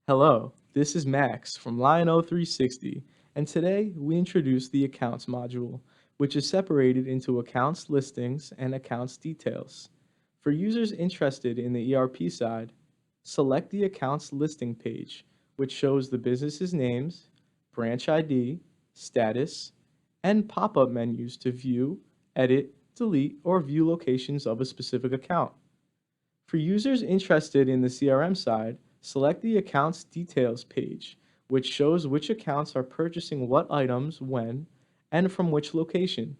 Hello, this is Max from LionO360, and today we introduce the Accounts module, which is separated into Accounts Listings and Accounts Details. For users interested in the ERP side, select the Accounts Listing page, which shows the business's names, branch ID, status, and pop-up menus to view, edit, delete, or view locations of a specific account. For users interested in the CRM side, select the Accounts Details page, which shows which accounts are purchasing what items, when, and from which location.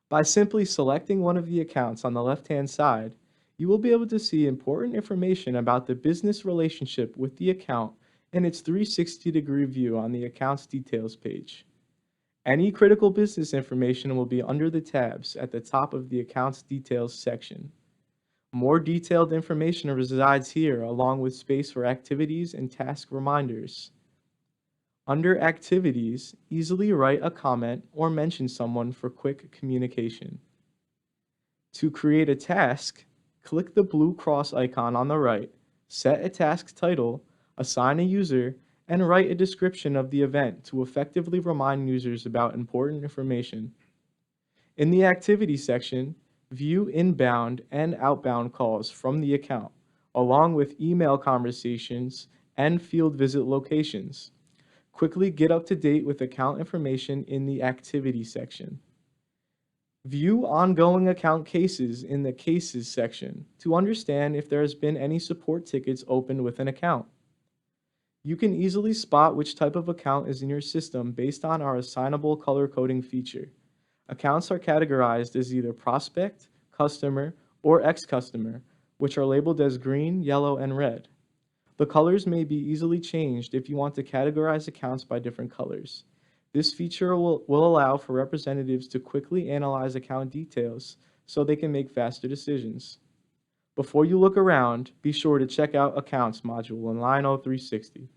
By simply selecting one of the accounts on the left-hand side, you will be able to see important information about the business relationship with the account in its 360-degree view on the Accounts Details page. Any critical business information will be under the tabs at the top of the Accounts Details section. More detailed information resides here, along with space for activities and task reminders. Under Activities, easily write a comment or mention someone for quick communication. To create a task, click the blue cross icon on the right, set a task title, assign a user, and write a description of the event to effectively remind users about important information. In the Activity section, view inbound and outbound calls from the account, along with email conversations and field visit locations. Quickly get up to date with account information in the Activity section. View ongoing account cases in the Cases section to understand if there has been any support tickets opened with an account. You can easily spot which type of account is in your system based on our assignable color coding feature. Accounts are categorized as either prospect, customer, or ex-customer, which are labeled as green, yellow, and red. The colors may be easily changed if you want to categorize accounts by different colors. This feature will allow for representatives to quickly analyze account details so they can make faster decisions. Before you look around, be sure to check out Accounts module in LionO360.